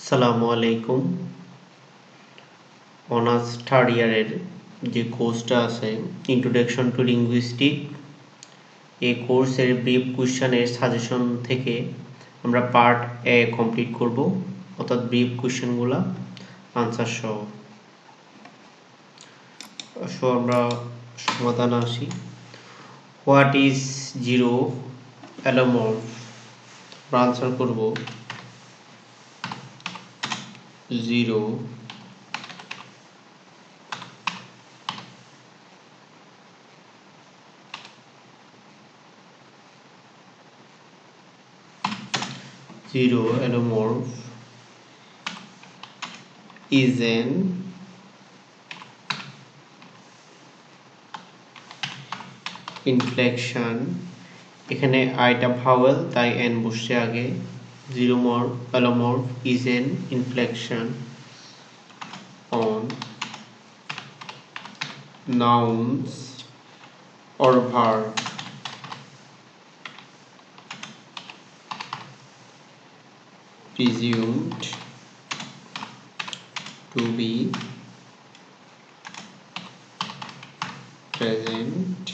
আসসালামু আলাইকুম। Honours third ইয়ারের যে কোর্সটা আছে ইন্ট্রোডাকশন টু লিঙ্গুইস্টিক, এই কোর্সের ব্রিফ কোশ্চেনের সাজেশন থেকে আমরা পার্ট এ কমপ্লিট করব, অর্থাৎ ব্রিফ কোশ্চেনগুলো আনসার সহ। আমরা সমাধান আসি। What is zero allomorph? আমরা আনসার করব zero allomorph is an inflection, এখানে আইটা ভাওয়েল তাই এন বসছে আগে। allomorph is an inflection on nouns or verb presumed to be present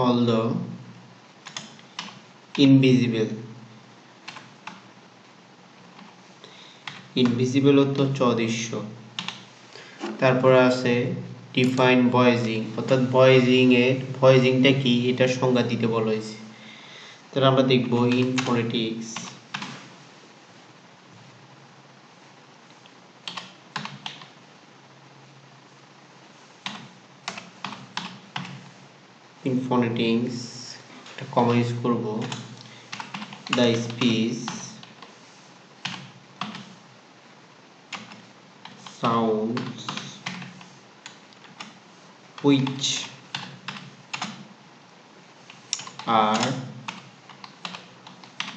although invisible অর্থ অদৃশ্য। তারপরে আছে ডিফাইন ভয়েসিং, অর্থাৎ ভয়েসিংটা কি এটা সংজ্ঞা দিতে বলা হয়েছে। তাহলে আমরা দেখব ইন ফোনেটিক্স। ইন ফোনেটিক্স একটা কমা ইউজ করব, the speech sounds which are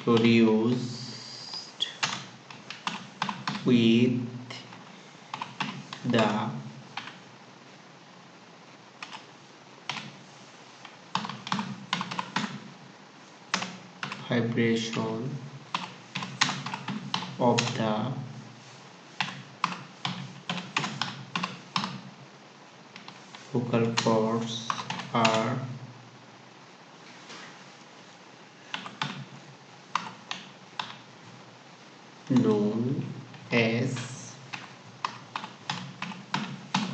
produced with the vibration of the vocal cords are known as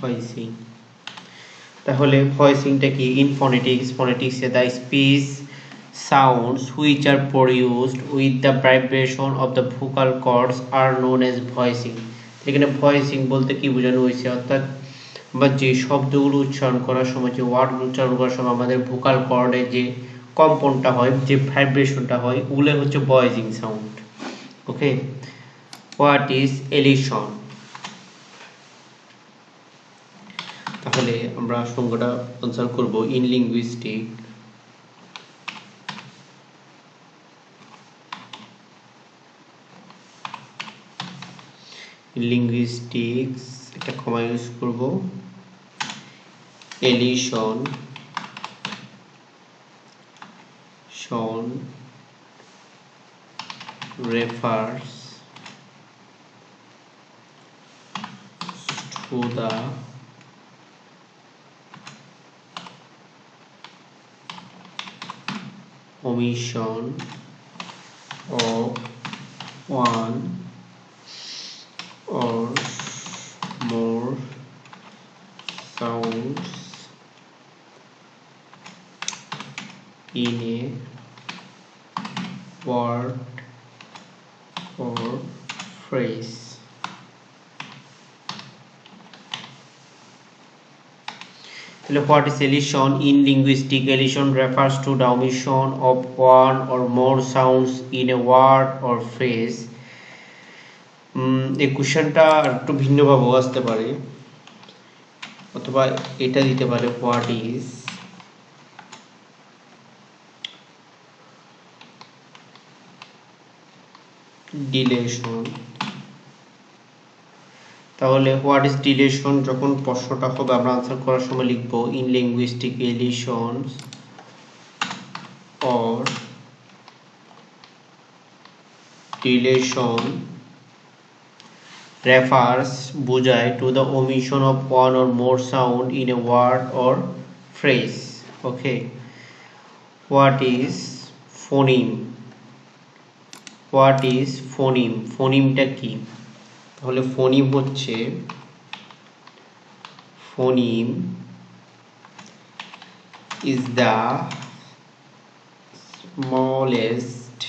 voicing। তাহলে ভয়েসিংটা কি? ইন ফোনেটিক্সে the speech sounds which are produced with the vibration of the vocal cords are known as voicing। এখানে voicing বলতে কি বোঝানো হয়েছে? অর্থাৎ বা যে শব্দগুলো উচ্চারণ করার সময়, যে ওয়ার্ডগুলো উচ্চারণ করার সময় আমাদের ভোকাল কর্ডে যে কম্পনটা হয়, যে ভাইব্রেশনটা হয়, ওগুলো হচ্ছে voicing sound. Okay, what is elision? তাহলে আমরা সংজ্ঞাটা আনসার করব ইন লিঙ্গুইস্টিক। লিঙ্গুইস্টিক্স একটা কমা ইউজ করব, এলিশন refers to the omission of one or more sounds in a word or phrase। তাহলে what is elision? In linguistics, elision refers to the omission of one or more sounds in a word or phrase। এই কোশ্চেনটা একটু ভিন্নভাবে আসতে পারে, অথবা এটা দিতে পারে what is ডিলেশন। তাহলে হোয়াট ইজ ডিলেশন যখন প্রশ্নটা হবে আমরা আনসার করার সময় লিখব in linguistic elisions or deletion refers বোঝায় to the omission of one or more sound in a word or phrase. Okay, what is phoneme? What is phoneme? ফোনিমটা কি? তাহলে ফোনিম হচ্ছে phoneme is the smallest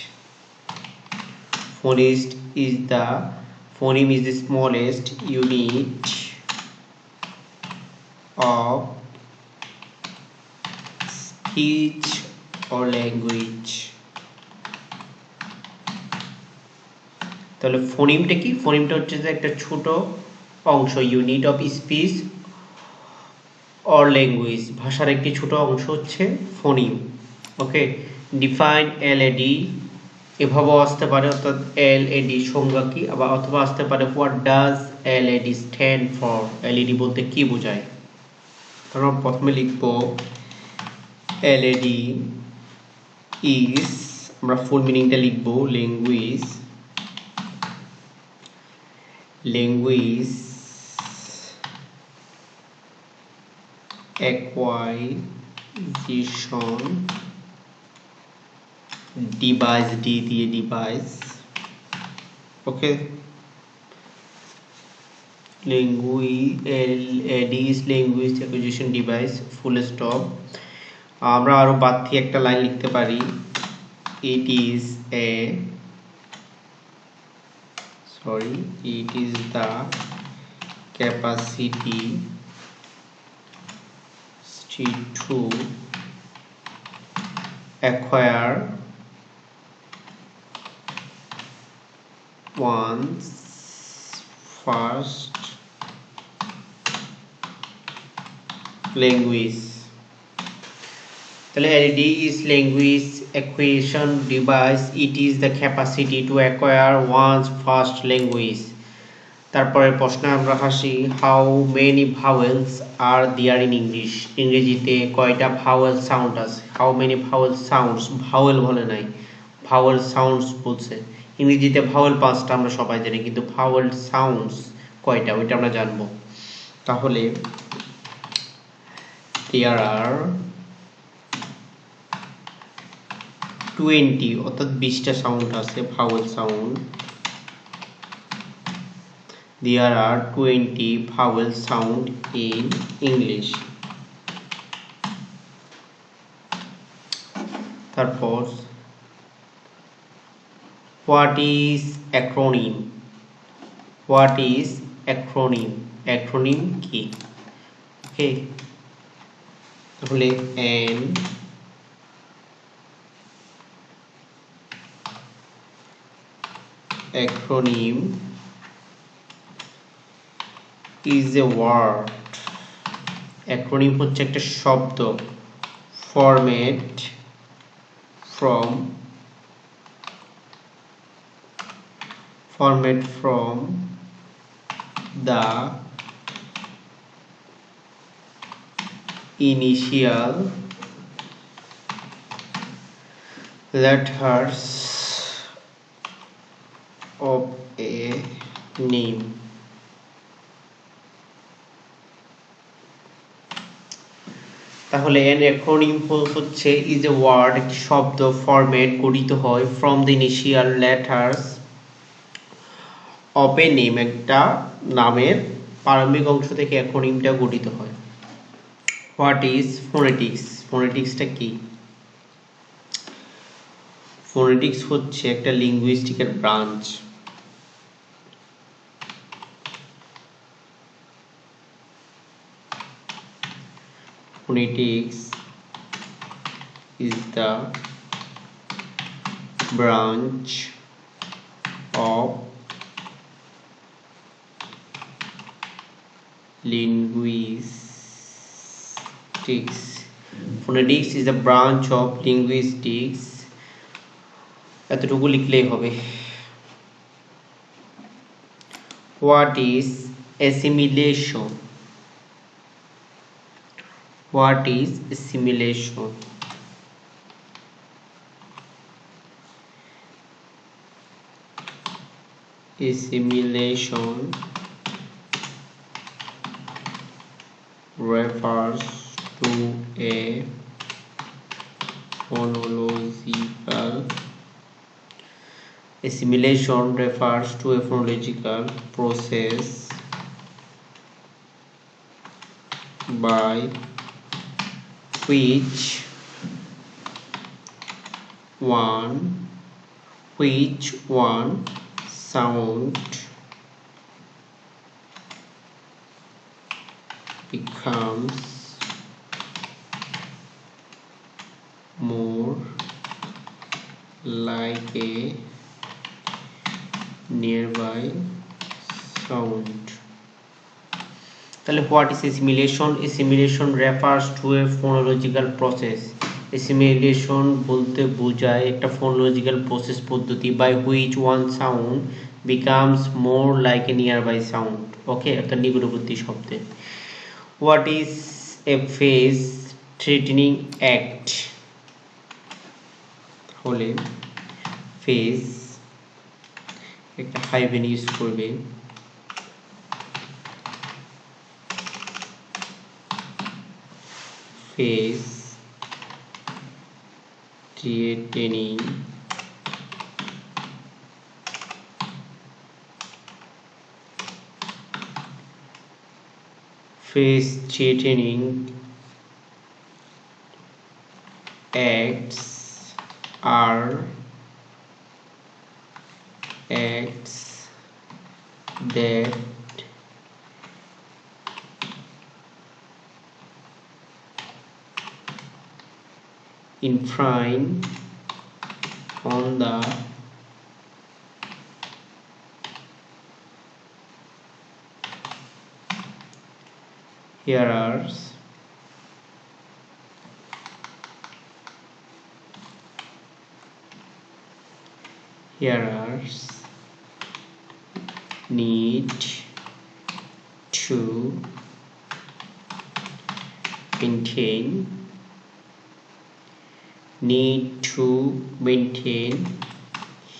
phoneme is the smallest unit of speech or language. তাহলে ফোনিমটা কি? ফোনিমটা হচ্ছে যে একটা ছোট অংশ, unit of speech or language, ভাষার একটি ছোট অংশ হচ্ছে ফোনিম। ওকে, ডিফাইন এলএডি এভাবেও আসতে পারে, অর্থাৎ এলএডি সংজ্ঞা কি, আবার অথবা আসতে পারে what does LAD stand for, LAD বলতে কি বোঝায়। আমরা প্রথমে লিখব এলএডি ইজ, আমরা ফুল মিনিংটা লিখব ল্যাঙ্গুয়েজ acquisition device, D দিয়ে device. Okay, language acquisition device, full stop. আমরা আরো বাড়তি একটা লাইন লিখতে পারি, it is the capacity to acquire one's first language. তাহলে LED is language acquisition device, it is the capacity to acquire one's first language. তারপরে প্রশ্নে আমরা হাসি, how many vowels are there in English, ইংরেজিতে কয়টা vowel sound আছে। How many vowel sounds, vowel বলে নাই, ভাওয়েল সাউন্ডস বলছে। ইংরেজিতে ভাওয়েল 5টা আমরা সবাই জানি, কিন্তু ভাওয়েল সাউন্ডস কয়টা ওইটা আমরা জানবো। তাহলে দেয়ার আর 20, অর্থাৎ 20টা সাউন্ড আছে vowel sound. There are 20 vowel sound in English. তারপর what is acronym? What is acronym? Acronym কি? ওকে, তাহলে an acronym is a word, acronym হচ্ছে একটা শব্দ, formed from the initial letters of a name. তাহলে an acronym হচ্ছে is a word, একটি শব্দ, ফরম্যাট গঠিত হয় from the initial letters of a name, একটা নামের প্রারম্ভিক অংশ থেকে অ্যাক্রোনিমটা গঠিত হয়। What is phonetics? ফোনেটিক্সটা কি? ফোনেটিক্স হচ্ছে একটা লিঙ্গুইস্টিকের branch. Phonetics is the branch of linguistics. Phonetics is a branch of linguistics. এতটুকু লিখলেই হবে। What is assimilation? What is assimilation? Assimilation refers to a phonological process by which one sound becomes more like a nearby sound. তাহলে what is assimilation? Assimilation refers to a phonological process. Assimilation বলতে বোঝায় একটা phonological process পদ্ধতি by which one sound becomes more like a nearby sound. ওকে, একটা নিকটবর্তী শব্দে. What is a face threatening act? তাহলে face একটা হাইফেন ইউজ করবে, face threatening acts are acts that infringe on the hearer's need to maintain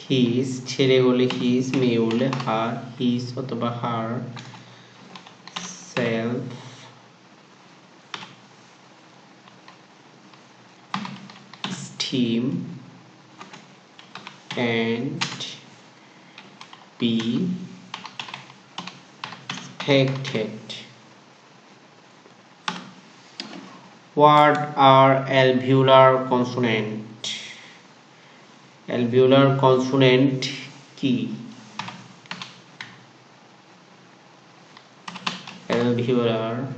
his, ছেলে হলে his, মেয়ে হলে her, his অথবা her self esteem and be respected. What are alveolar consonant? Alveolar consonant কি? Alveolar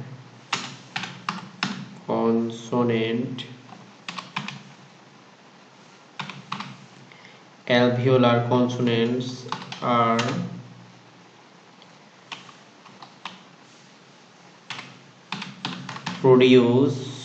consonant alveolar consonants are produced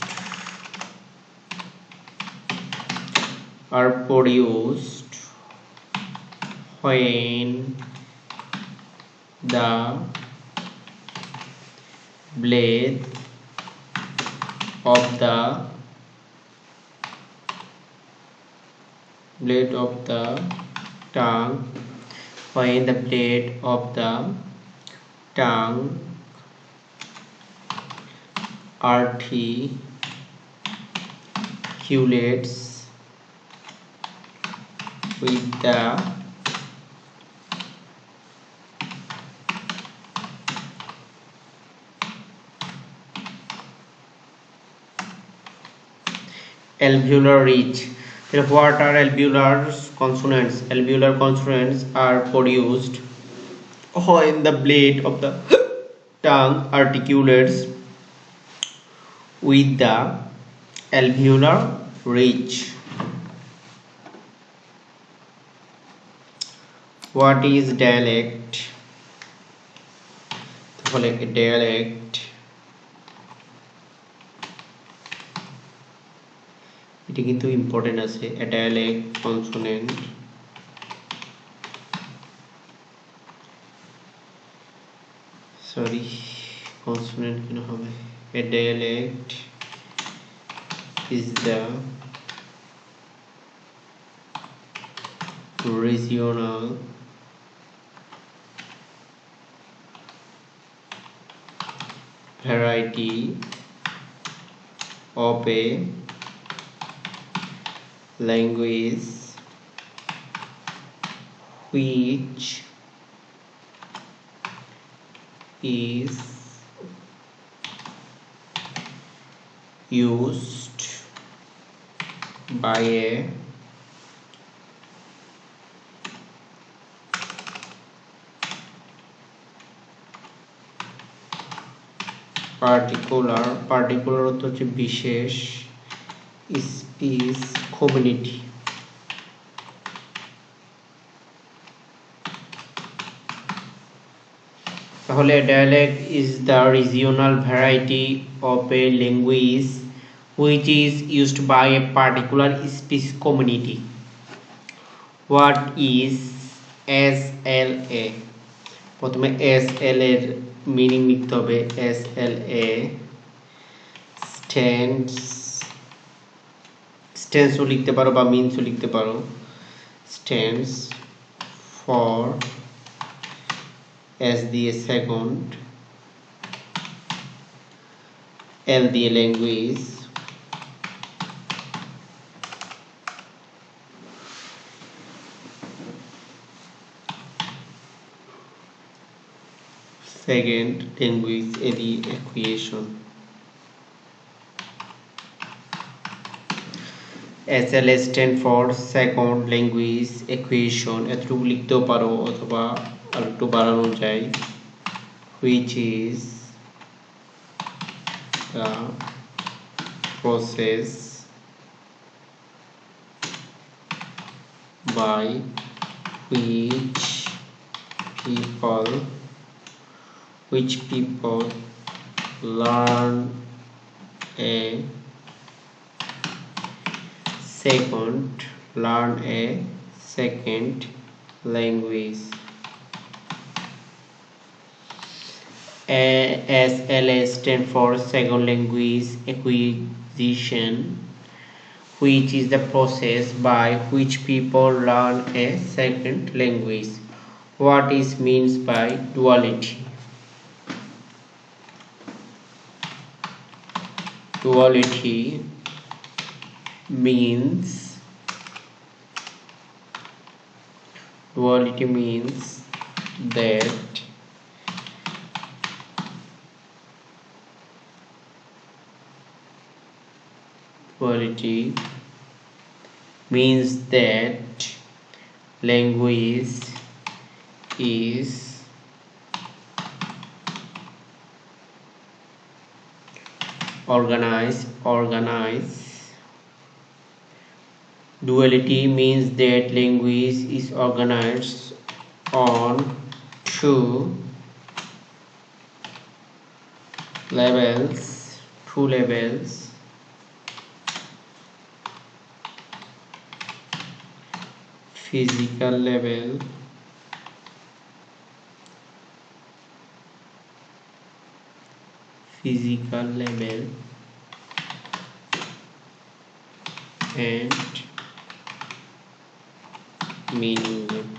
when the blade of the tongue articulates with the alveolar ridge. What are alveolar consonants? Alveolar consonants are produced when the blade of the tongue articulates with the alveolar ridge. What is dialect? তাহলে dialect এটা কিন্তু important আছে. a dialect consonant consonant কেন হবে? A dialect is the regional variety of a language which is used by a particular অর্থ হচ্ছে বিশেষ speech community তাহলে dialect is the regional variety of a language which is used by a particular speech community. What is SLA? প্রথমে SLA এর meaning লিখতে হবে SLA stands ও লিখতে পারো বা means ও লিখতে পারো stands for S দিয়ে second L দিয়ে language second language A দিয়ে acquisition SLA stand for second language acquisition এতটুকু লিখতেও পারো অথবা আর একটু বাড়ানো যায় which is the process by which people learn a second language. SLA stand for second language acquisition, which is the process by which people learn a second language. What is means by duality? Duality means that language is organized. Duality means that language is organized on two levels physical level and meaning level.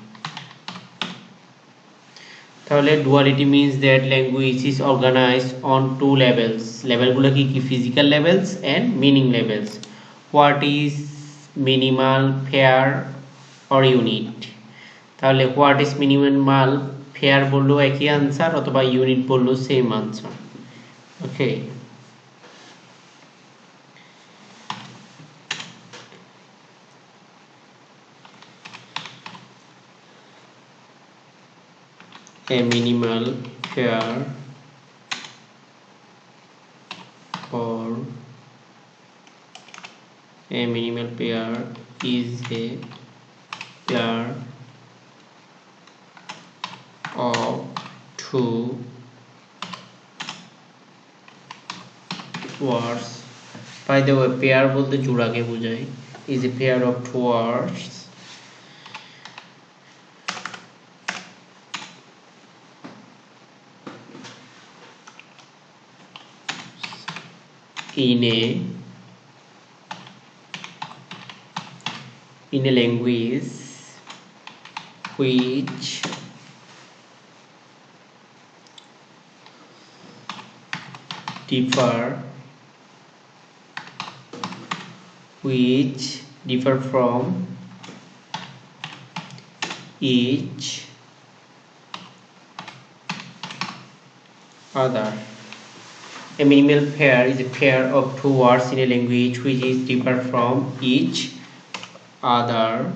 তাহলে duality means that language is organized on two levels. লেভেলগুলো কি physical levels and meaning levels. What is minimal, fair or unit? তাহলে what is minimal, fair বললেও একই answer অথবা unit বললেও same answer. Okay, a minimal pair or a minimal pair is a pair of two words. By the way, pair বলতে জোড়াকে বোঝায়। is a pair of two words in a language which differ from each other. A minimal pair is a pair of two words in a language which is differ from each other.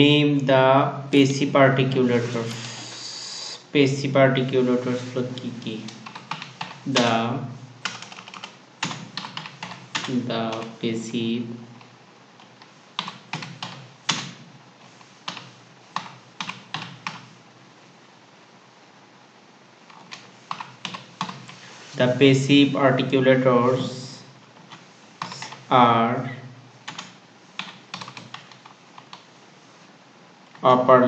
Name the passive articulators. Passive articulators হলো কি কি? The passive articulators are upper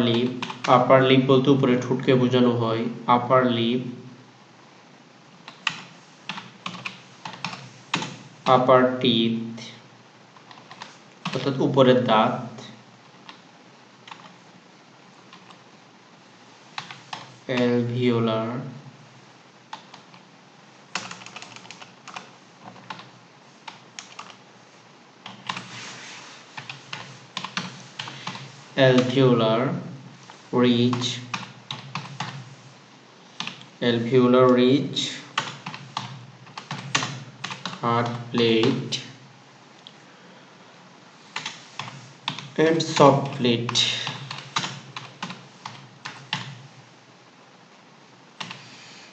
lip বলতে উপরে ঠোঁটকে বোঝানো হয়, upper lip, upper teeth অর্থাৎ উপরের দাঁত, alveolar, ridge, hard plate and soft plate.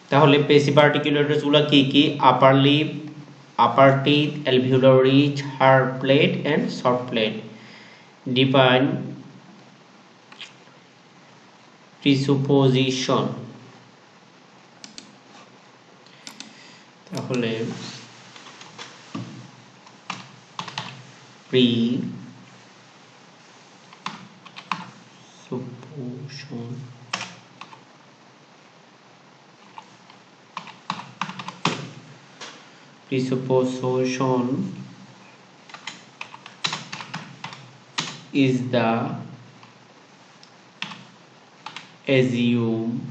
তাহলে পেসিভ আর্টিকুলেটরস গুলো কি কি? Upper lip, upper teeth, alveolar ridge, hard plate and soft plate. Define presupposition. তাহলে presupposition is the assumption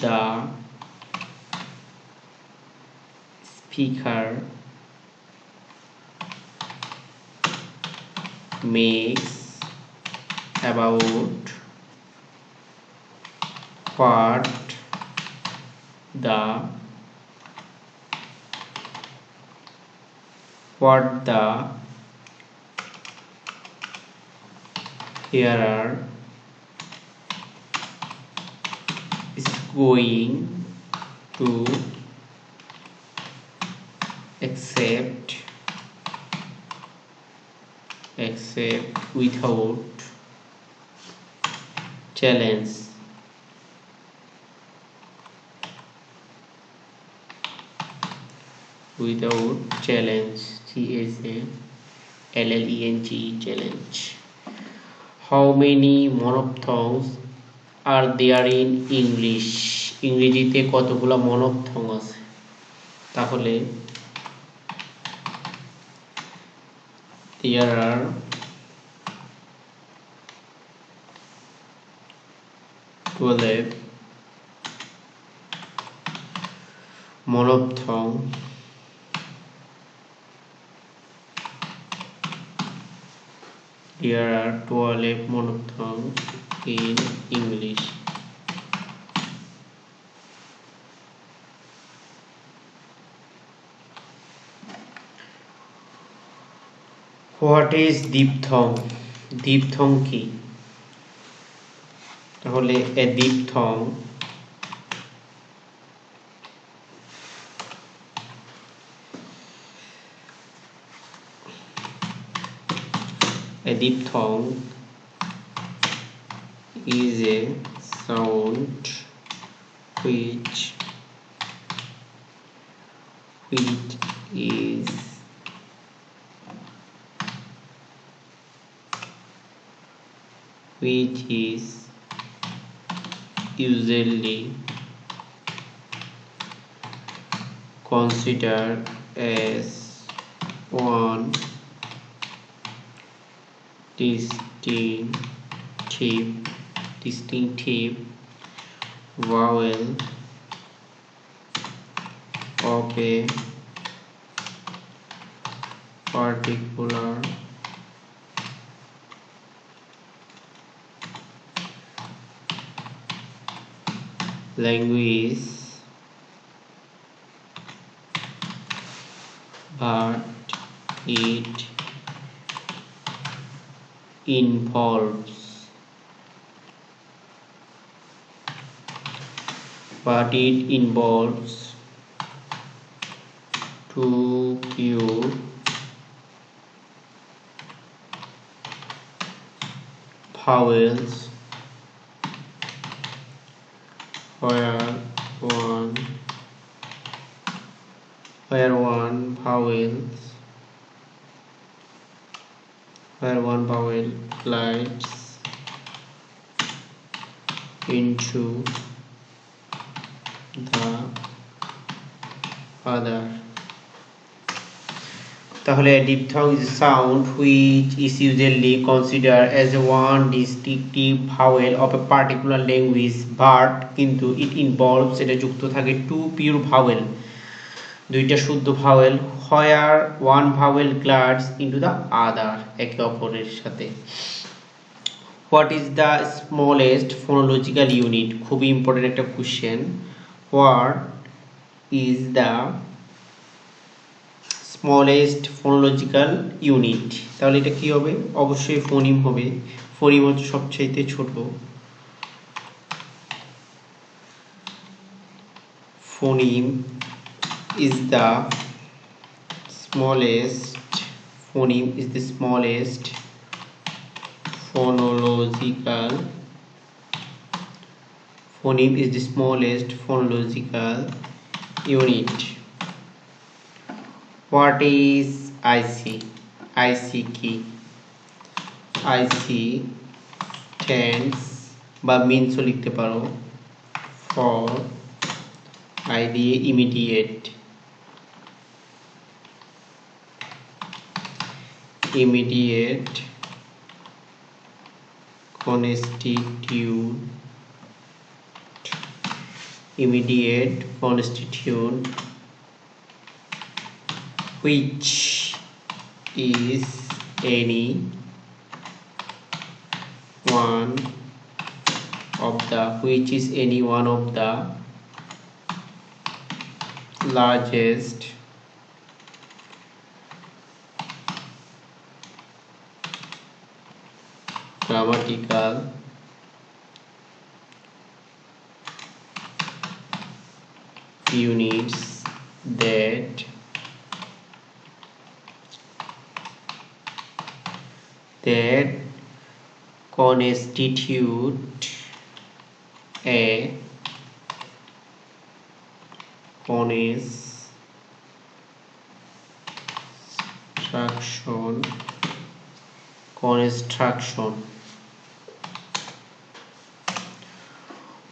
the speaker makes about what the hearer is going to accept without challenge. challenge. How many monophthongs are there in English? ইংরেজিতে কতগুলো মনোপথং আছে? তাহলে there are 12 monophthong in English. What is diphthong? diphthong কি? তাহলে a diphthong is a sound which is usually considered as one distinctive vowel of a particular language, but it involves two pure vowels where one vowel glides into the other. তাহলে a diphthong is a sound which is usually considered as one distinctive vowel of a particular language, but কিন্তু it involves এটা যুক্ত থাকে two pure vowel, দুইটা শুদ্ধ vowel, where one vowel glides into the other, একে অপরের সাথে। What is the smallest phonological unit? খুবই ইম্পর্টেন্ট একটা question. What is the smallest phonological unit? তাহলে এটা কি হবে? অবশ্যই ফোনিম হবে। ফোনিম হচ্ছে সবচাইতে ছোট। ফোনিম is the smallest phonological unit. What is IC? IC কি? IC stands বা means ও লিখতে পারো for I দিয়ে immediate constituent which is any one of the largest grammatical units that constitute a construction.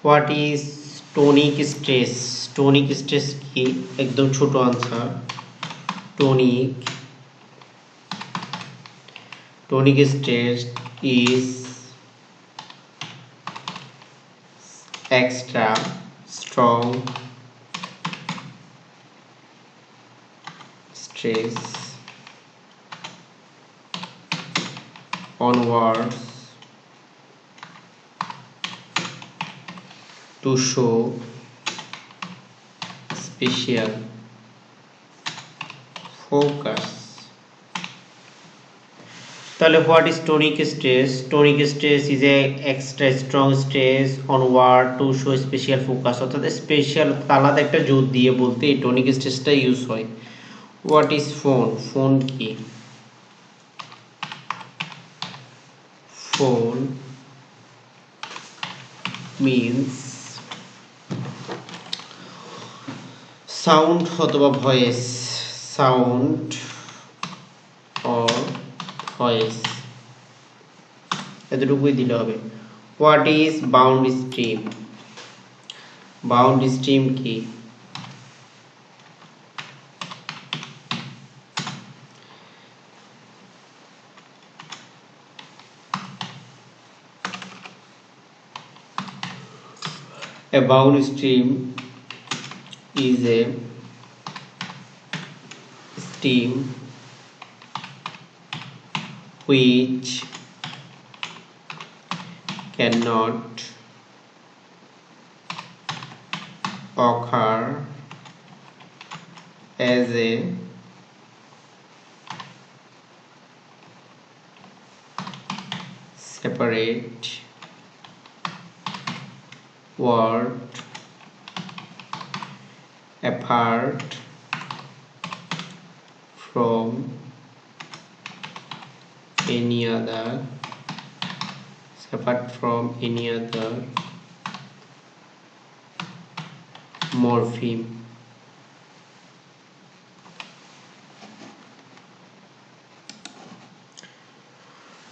What is tonic stress? Tonic stress কি? একদম ছোট answer. Tonic stress is extra strong stress on words to show special focus. তাহলে what is tonic stress? Tonic stress is a extra strong stress on word to show special focus, অর্থাৎ special আলাদা একটা জোর দিয়ে বলতে এই tonic স্ট্রেসটা use হয়। What is phone? ফোন কি? Phone means sound অথবা ভয়েস, sound or ভয়েস, এতটুকুই দিলে হবে। What is bound stream? Bound stream কি? A bound stream is a stream which cannot occur as a separate word apart from any other morpheme.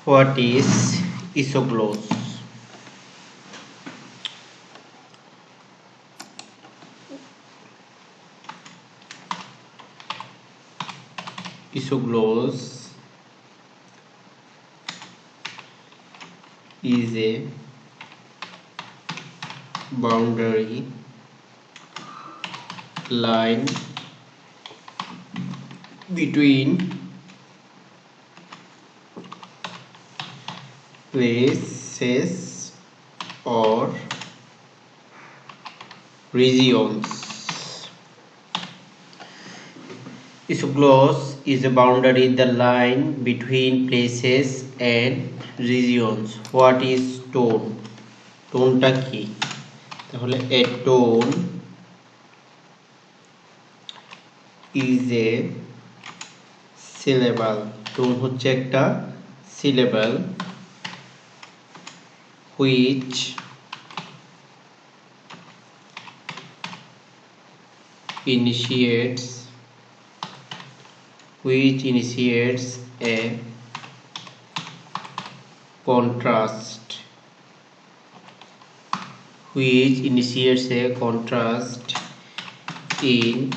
What is isoglose? Isoglose is a boundary line between places or regions. Isoglose is a boundary the line between places and regions. What is tone? টোনটা কি? তাহলে a tone is a syllable. Tone হচ্ছে একটা syllable which initiates a contrast in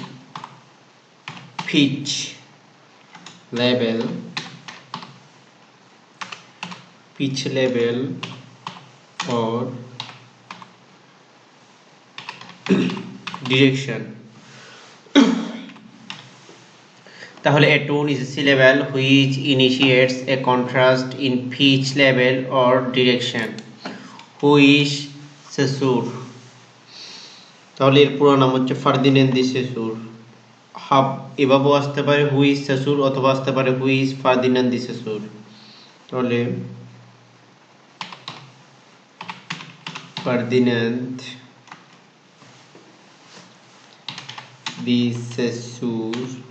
pitch level or direction. তাহলে a tone is a syllable which initiates a contrast in pitch level or direction. Who is Saussure? তাহলে এর পুরো নাম হচ্ছে Ferdinand দি saussure. Half এভাবেও আসতে পারে হু ইজ Saussure অথবা আসতে পারে who is Ferdinand the saussure. তাহলে Ferdinand the saussure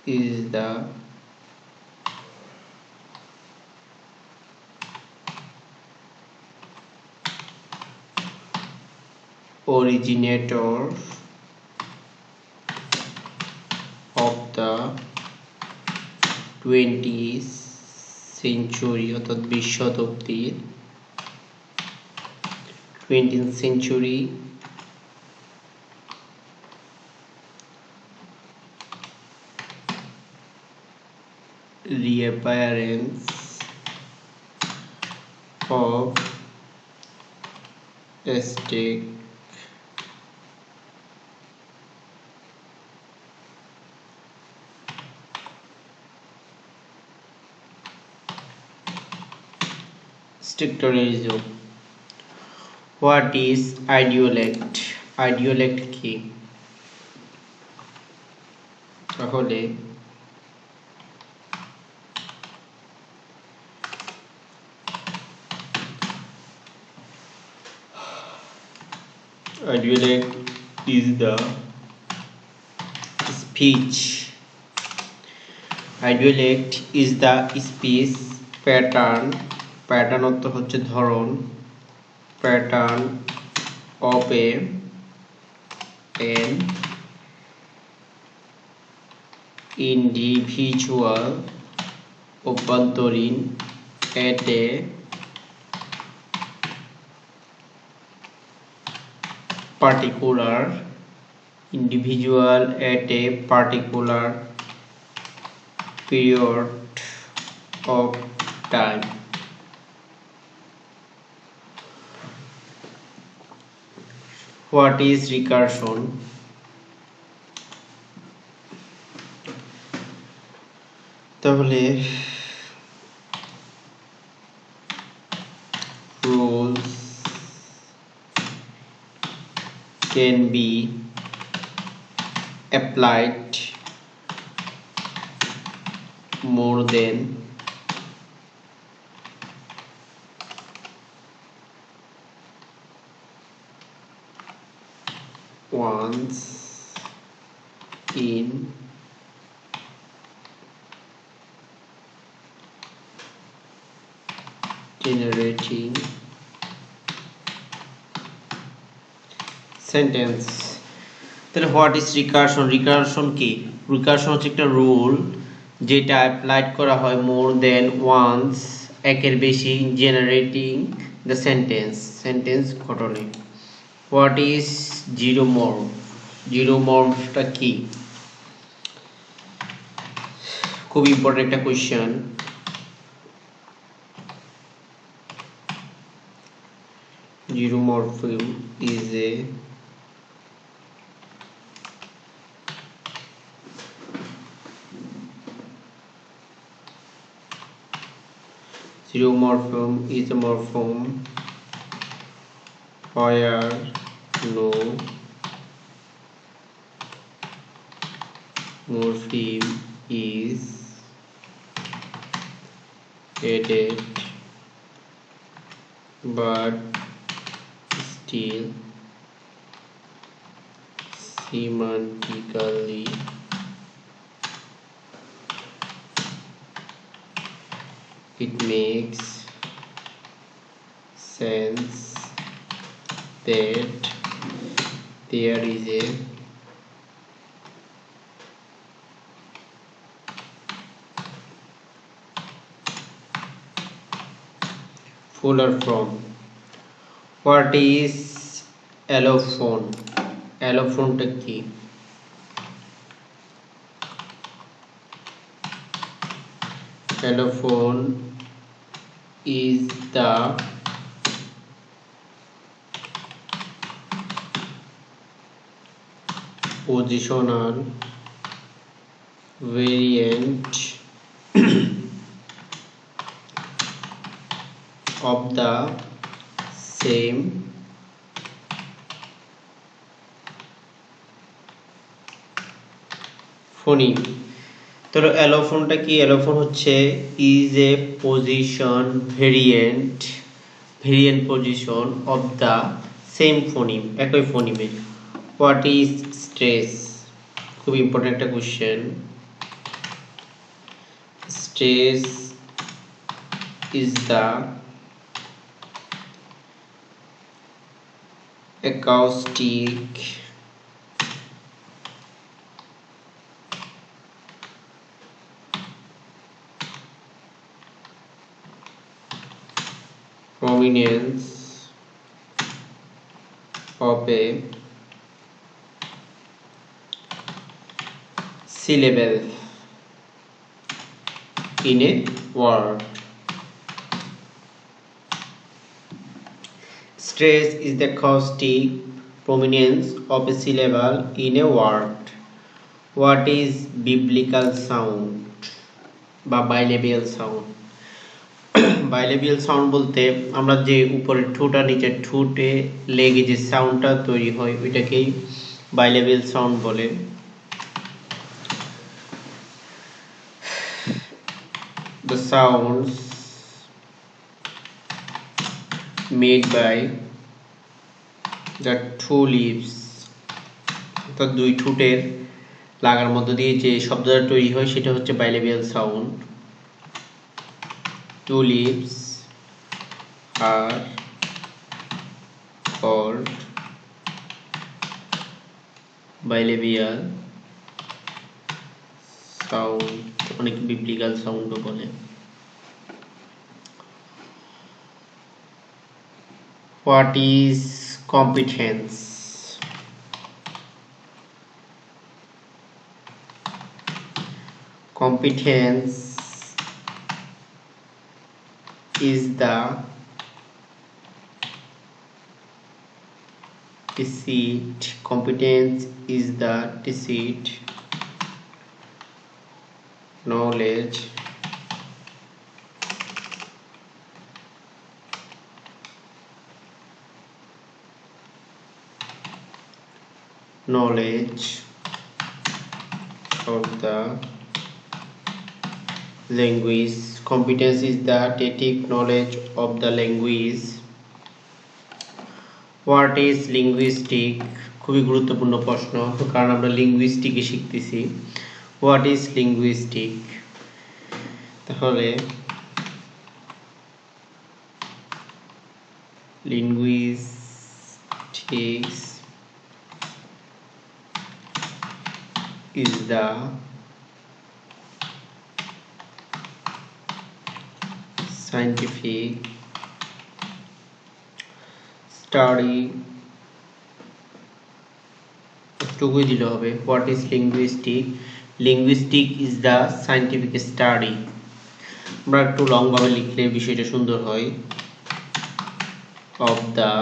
is the originator of the 20th century অর্থাৎ 20 শতাব্দীর 20th century reappearance of Aztec structuralism. What is idiolect? Idiolect কি? তাহলে idiolect is the speech. Idiolect is the speech pattern. Pattern অর্থ হচ্ছে ধরন. Pattern of an individual অভ্যন্তরীণ at a particular individual at a particular period of time. What is recursion? তাহলে rules can be applied more than once in generating sentence. তাহলে what is recursion? Recursion কি? Recursion হচ্ছে একটা rule যেটা applied করা হয় মোর দেন once, একের বেশি, জেনারেটিং দ্য সেন্টেন্স ঘটনে। What is zeromorph? জিরোমর্ফটা কি? খুব ইম্পর্টেন্ট একটা question. Zeromorphism is a morphism where no morpheme is added but still semantically it makes sense that there is a fuller form. What is allophone? Allophone টা কি? Allophone is the positional variant of the same phoneme. তো অ্যালোফোনটা কি? Allophone হচ্ছে is a position variant position of the same phoneme, একই ফোনিমের। What is stress? খুব important একটা question. Stress is the acoustic prominence of a syllable in a word. Stress is the acoustic prominence of a syllable in a word. What is biblical sound বা bilabial sound? bilabial sound বলতে আমরা যে উপরের ঠোঁট আর নিচের ঠোঁটে লেগে যে সাউন্ডটা তৈরি হয় ওইটাকেই bilabial sound বলে। The sounds made by the two lips, অর্থাৎ দুই ঠোঁটের লাগার মধ্য দিয়ে যে শব্দটা তৈরি হয় সেটা হচ্ছে bilabial sound. Two lips are called bilabial sound, অনেক বিবলিক্যাল সাউন্ডও বলে। What is competence? Competence is the deceit. Competence is the deceit, knowledge, of the language. Competence is the static knowledge of the language. What is linguistic? খুবই গুরুত্বপূর্ণ প্রশ্ন, কারণ আমরা লিঙ্গুইস্টিকই শিখতেছি। What is linguistic? তাহলে linguistics is the scientific study, টুকুই দিলে হবে। What is linguistic? Linguistic is the scientific study. আমরা একটু লং ভাবে লিখলে বিষয়টা সুন্দর হয়। Of the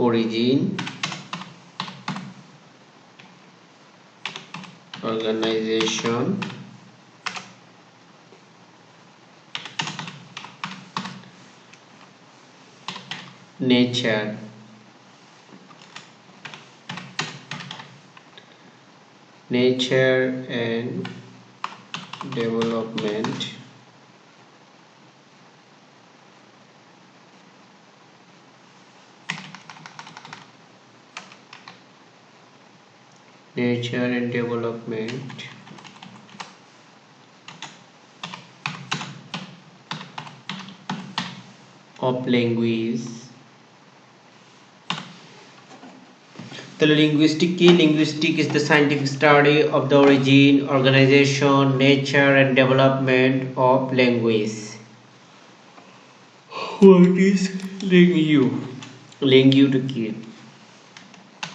origin, organization, nature, and development, nature and development of language. তাহলে লিঙ্গুইস্টিক কি? Linguistic is the scientific study of the origin, organization, nature and development of language. What is lingu? Lingu টা কি?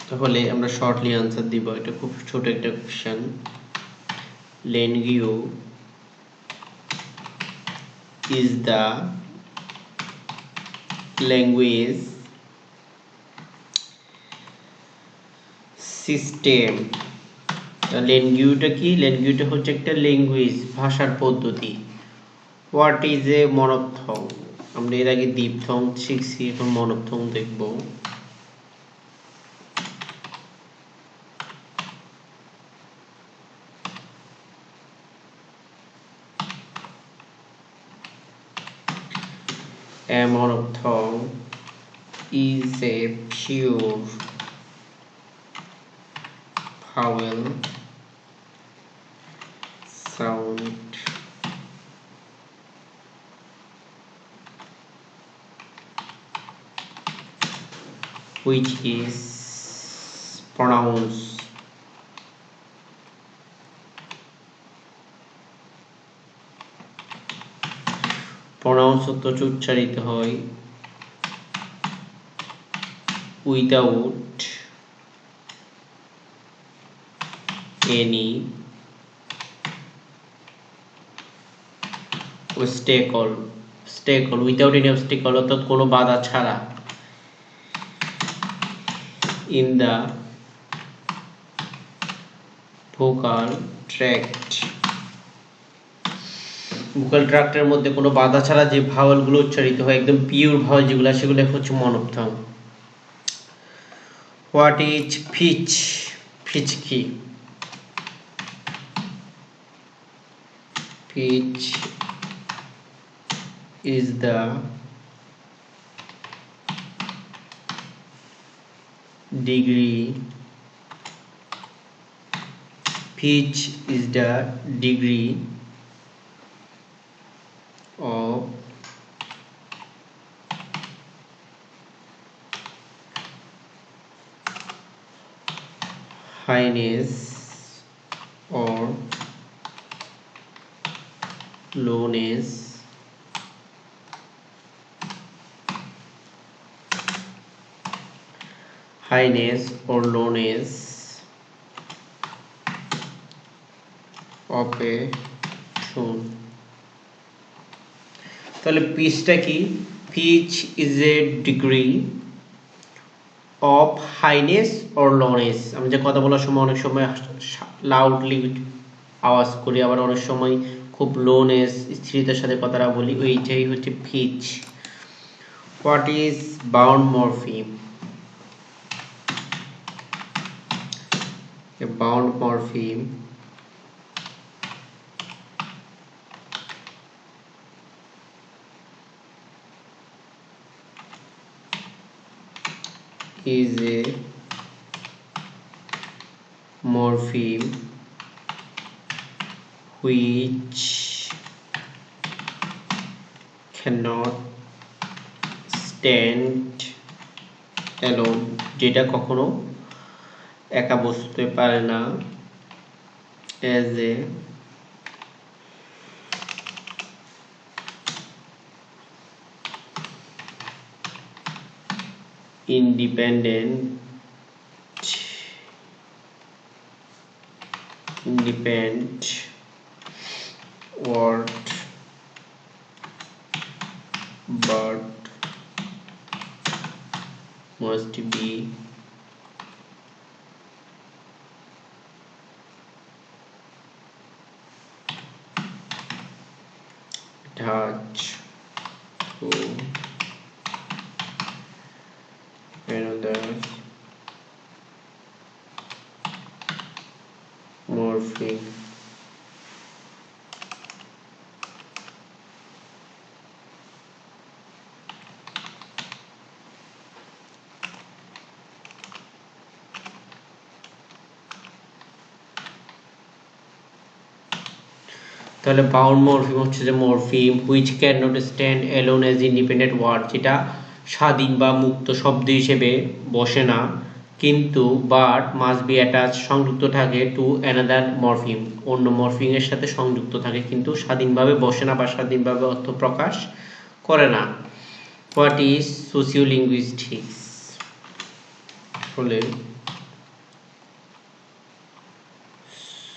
তাহলে আমরা shortly answer দিব। এটা খুব ছোট একটা question. lingu is the language system. ল্যাঙ্গুয়েজটা কি? ল্যাঙ্গুয়েজটা হচ্ছে একটা ল্যাঙ্গুয়েজ, ভাষার পদ্ধতি। What is a monophthong? আমরা এর আগে দীপথং শিখছি, এখন মনোপথং দেখব। A monophthong is a pure vowel sound which is pronounced হচ্ছে উচ্চারিত হয় without any obstacle, without any obstacle অর্থাৎ কোনো বাধা ছাড়া, in the vocal tract, vocal ট্র্যাক্টের মধ্যে কোনো বাধা ছাড়া যে ভাওয়ালগুলো উচ্চারিত হয়, একদম পিওর ভাওয়াল যেগুলো, সেগুলো হচ্ছে monophthong. What is pitch? Pitch কি? Pitch is the degree, pitch is the degree of highness or lowness or lowness of a tune. তাহলে পিচটা কি? Pitch is a degree of highness or lowness. আমি যে কথা বলার সময় অনেক সময় লাউডলি আওয়াজ করি, আবার অনেক সময় খুব লোনেস স্থিরতার সাথে কথাটা বলি, ওইটাই হচ্ছে pitch. What is bound morpheme? A bound morpheme is a morpheme which cannot stand alone, যেটা কখনো একা বসতে পারে না, as a independent word but must be attached to another morpheme. তাহলে বাউন্ড মরফিম হচ্ছে যে morpheme which can not stand alone as independent word, যেটা স্বাধীন বা মুক্ত শব্দ হিসেবে বসে না, কিন্তু বাট মাস্ট বি অ্যাটাচ সংযুক্ত থাকে টু অ্যানাদার মরফিম, অন্য মরফিমের সাথে সংযুক্ত থাকে, কিন্তু স্বাধীনভাবে বসে না বা স্বাধীনভাবে অর্থ প্রকাশ করে না। What is sociolinguistics? বলে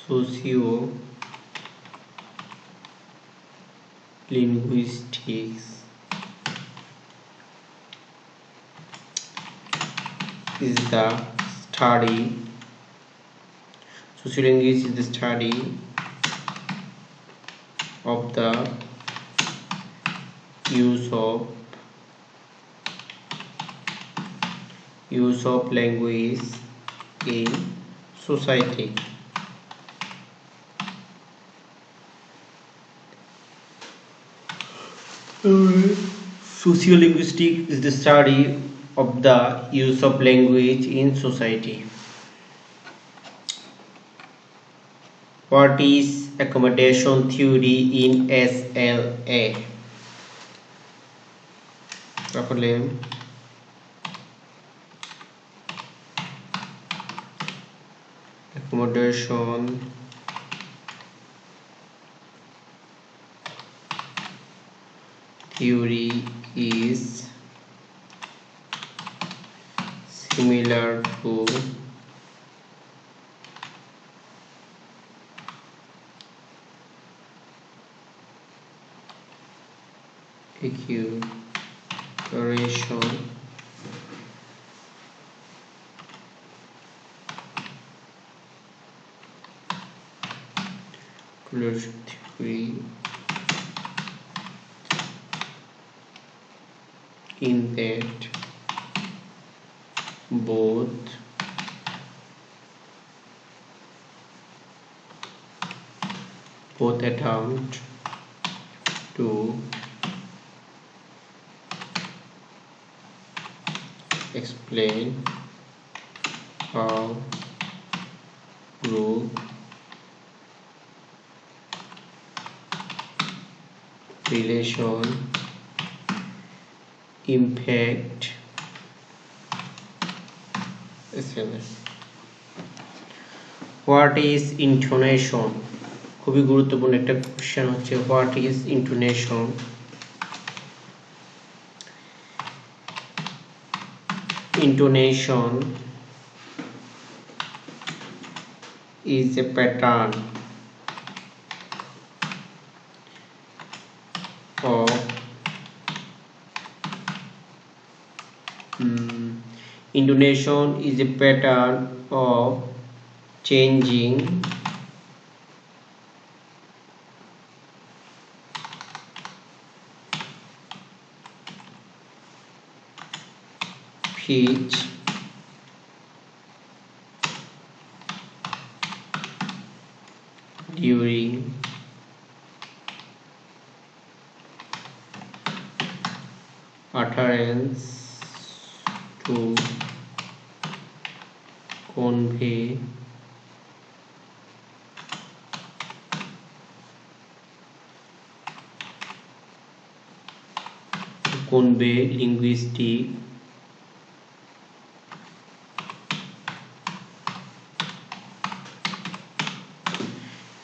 socio linguistics is the study sociolinguistics is the study of the use of language in society. Sociolinguistics is the study of the use of language in society. What is accommodation theory in SLA? তাহলে accommodation theory is similar to equilibration theory in that both attempt to explain how group relation impact what is intonation? খুবই গুরুত্বপূর্ণ একটা question হচ্ছে what is intonation. Intonation is a pattern of intonation is a pattern of changing pitch during utterance to convey linguistic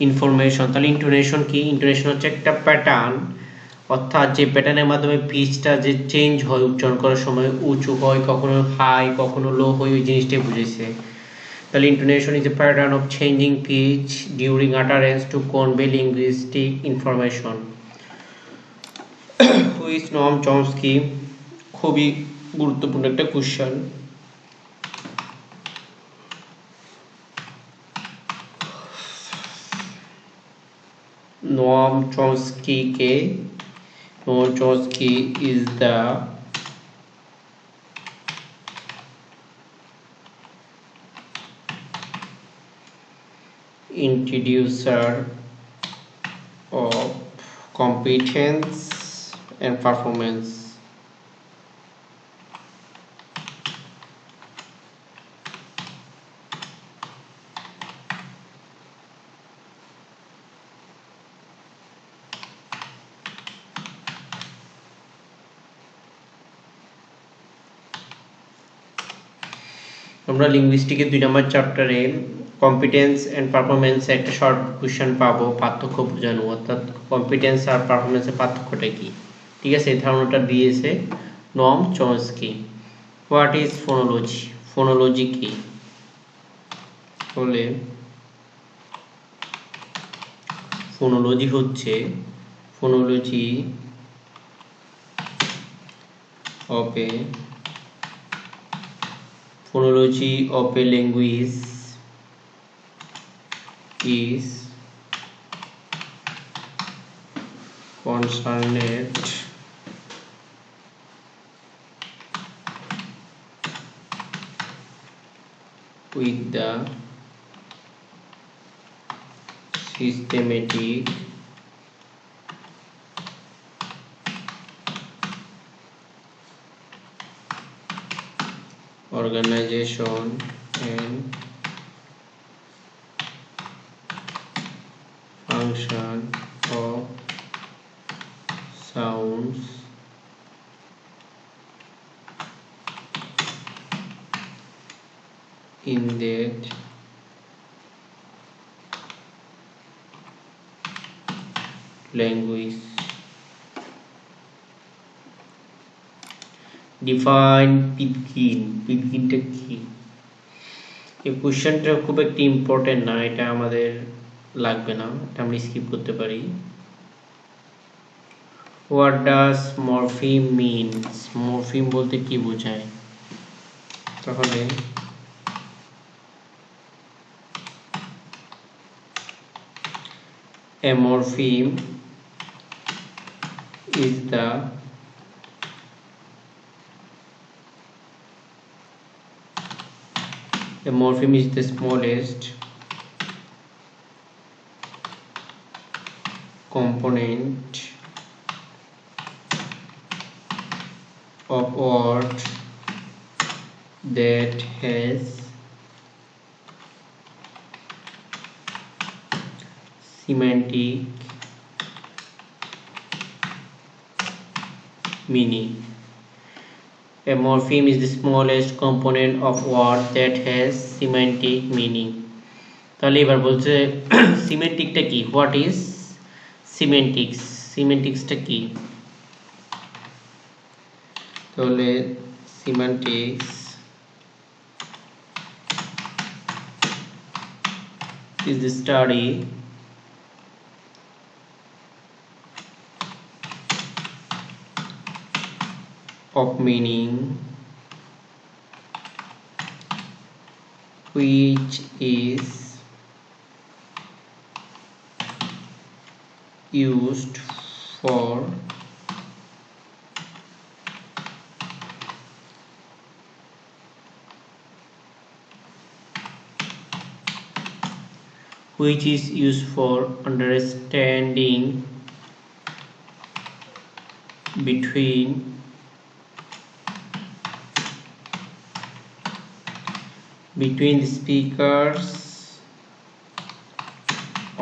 information. তাহলে intonation কি? Intonation হচ্ছে একটা pattern, অর্থাৎ যে প্যাটার্নের মাধ্যমে পিচটা যে চেঞ্জ হয় উচ্চারণ করার সময়, উঁচু হয়, কখনো হাই কখনো লো হয়, ওই জিনিসটাই বুঝেছে। তাহলে intonation is a pattern of changing pitch during utterance to convey linguistic information. Which Noam Chomsky? খুবই গুরুত্বপূর্ণ একটা question. Noam Chomsky is the introducer of competence and performance. আমরা লিঙ্গুইস্টিকের 2 নম্বর চ্যাপ্টারে কম্পিটেন্স অ্যান্ড পারফরমেন্স একটা শর্ট কোশ্চেন পাবো, পার্থক্য বোঝানো, অর্থাৎ কম্পিটেন্স আর পারফরমেন্সের পার্থক্যটা কি। ঠিক আছে, এই ধারণাটা দিয়েছে নম Chomsky. What is phonology? Phonology কি? বলে ফোনোলজি হচ্ছে phonology of a phonology of a language is concerned with the systematic organization and function of sounds in that language. Define pidgin. পিপকিনটা কি? এই কোশ্চেনটা খুব একটা ইম্পর্টেন্ট না, এটা আমাদের লাগবে না, এটা আমরা স্কিপ করতে পারি। What does morpheme means? Morpheme বলতে কি বোঝায়? তাহলে a morpheme is the smallest component of word that has semantic meaning. A morpheme is the smallest component of word that has semantic meaning. তাহলে এবার বলছে সিমেন্টিকটা কি, হোয়াট ইজ সিমেন্টিক্স, সিমেন্টিক্সটা কি? তাহলে সিমেন্টিক্স is the study of meaning which is used for understanding between the speakers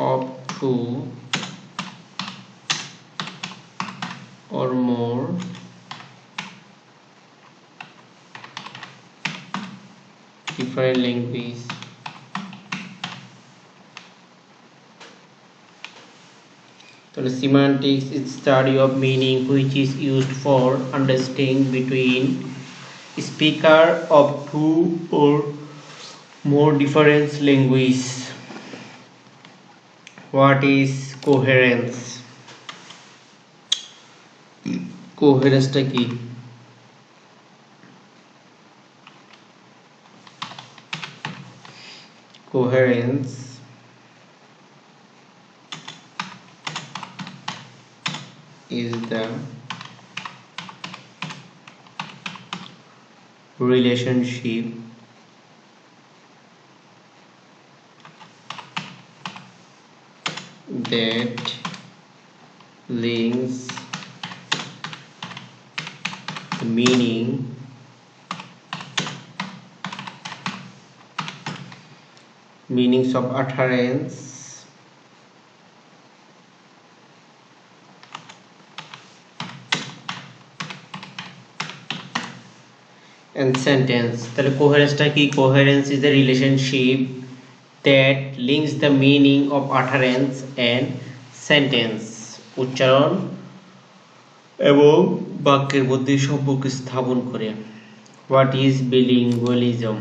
of two or more different languages. So the semantics is study of meaning which is used for understanding between speaker of two or more different languages. What is coherence? Coherence টা কি? Coherence is the relationship that links the meanings of utterance and sentence. তাহলে কোহেরেন্সটা কি? Coherence is the relationship that links the meaning of utterance and sentence. উচ্চারণ এবং বাক্যের মধ্যে সম্পর্ক স্থাপন করে। What is bilingualism?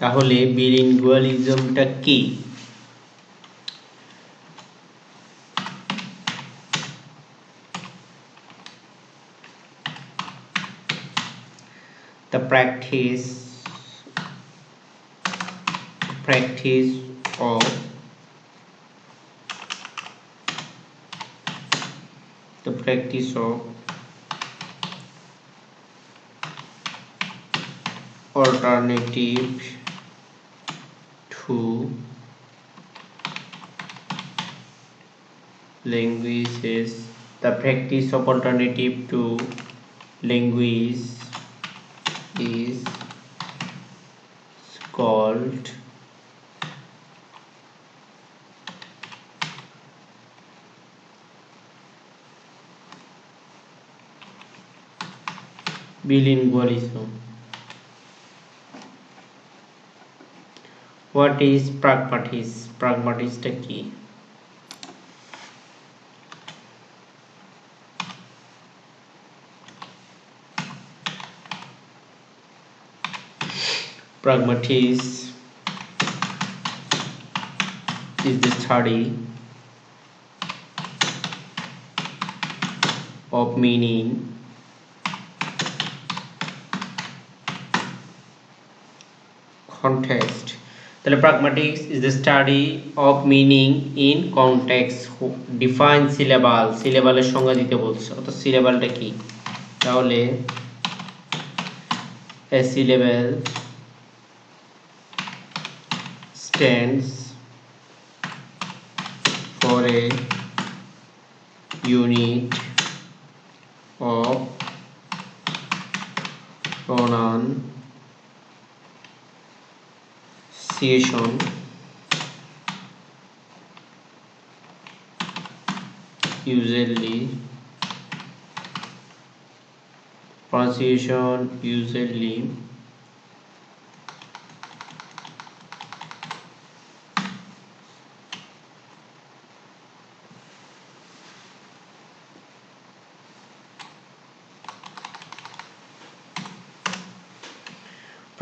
তাহলে bilingualismটা কি? The practice of alternative to languages. The practice of alternative to language is called bilingualism. What is pragmatism? Pragmatismটা কি? Pragmatism is the study of meaning context. তাহলে pragmatics is the study of meaning in context. Define syllable. সিলেবালের সংজ্ঞা দিতে বলছে। অর্থাৎ সিলেবালটা কি? তাহলে a syllable stands for a unit of pronunciation usually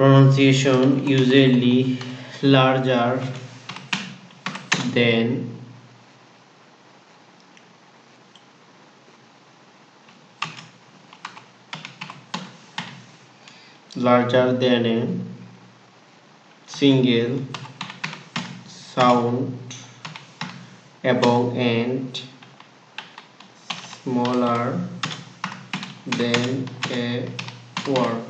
pronunciation usually larger than a single sound এবং and smaller than a word.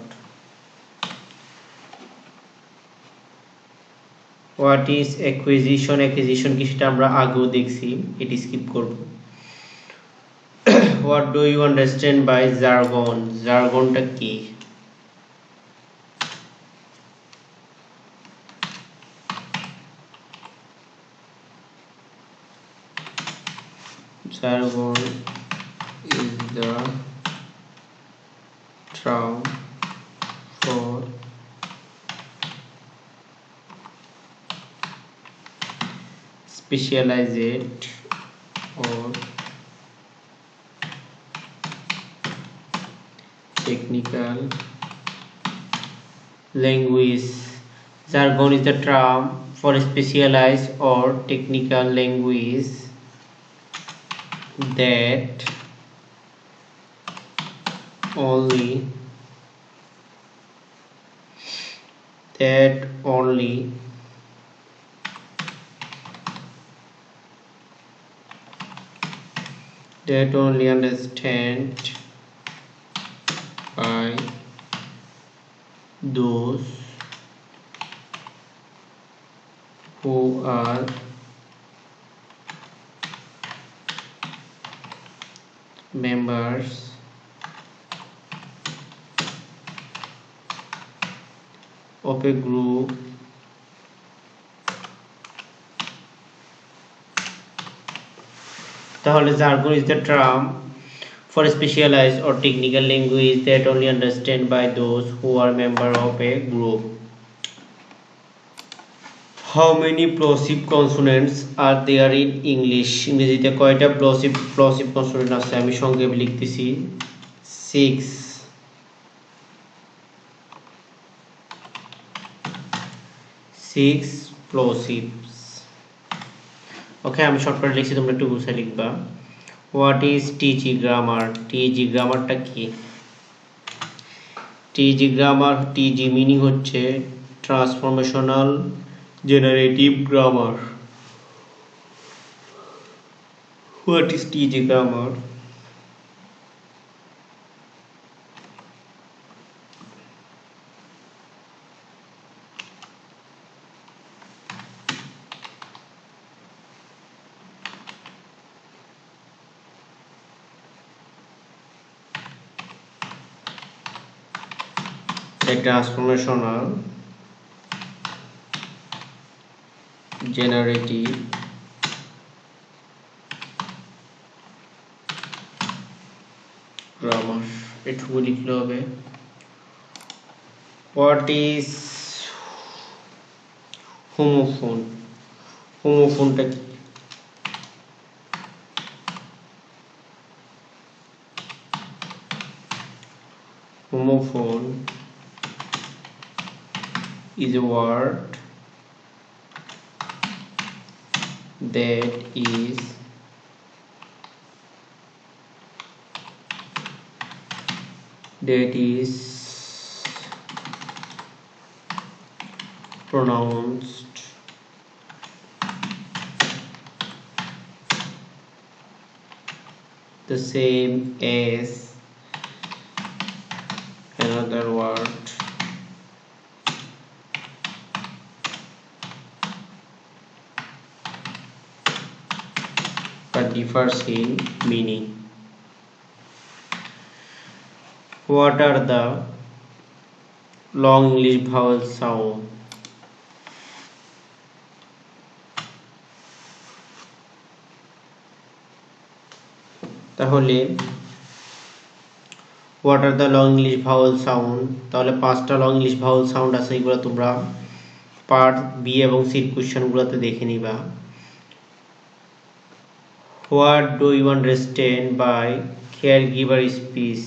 What is acquisition? Acquisition কি সেটা আমরা আগেও দেখছি, এটি স্কিপ করব। What do you understand by jargon? জার্গনটা কি? Jargon is the term for specialized or technical language. Jargon is the term for specialized or technical language that only understand by those who are members of a group তাহলে jargon is the term for specialized or technical language that only understand by those who are member of a group. How many plosive consonants are there in English? ইংরেজিতে কয়টা plosive consonant আছে? আমি সংক্ষেপে লিখতেছি 6 plosives. ওকে, আমি শর্টকাটে লিখছি, তোমরা একটু বুঝে লিখবা। What is TG grammar? TG গ্রামারটা কি? টিজি গ্রামার, টিজি মিনিং হচ্ছে transformational generative grammar. What is TG grammar? A transformational generative grammar. এটুকু লিখলে হবে। What is homophone? হোমোফোনটা কি? Homophone is a word that is pronounced the same as another word but differs in meaning. What are the long English vowel sound? তাহলে what are the long English vowel sound? তাহলে 5টা long English vowel sound আছে, এগুলো তোমরা part B এবং C কোশ্চেনগুলোতে দেখে নিবা। What do you understand by caregiver speech?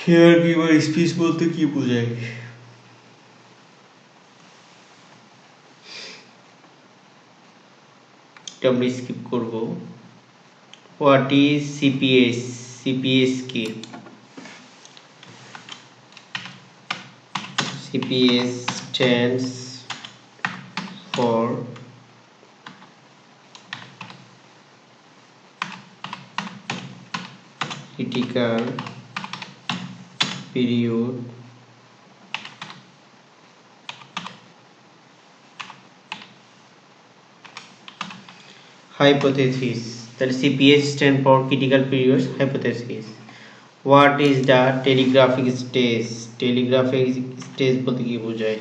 Caregiver speech বলতে কি বোঝায়? এটা আমরা স্কিপ করব। What is CPS? সিপিএস কি? CPS stands for critical period hypothesis. তাহলে CPS stand for critical period hypothesis. What is the telegraphic stage? telegraphic stage বলতে কি বোঝায়?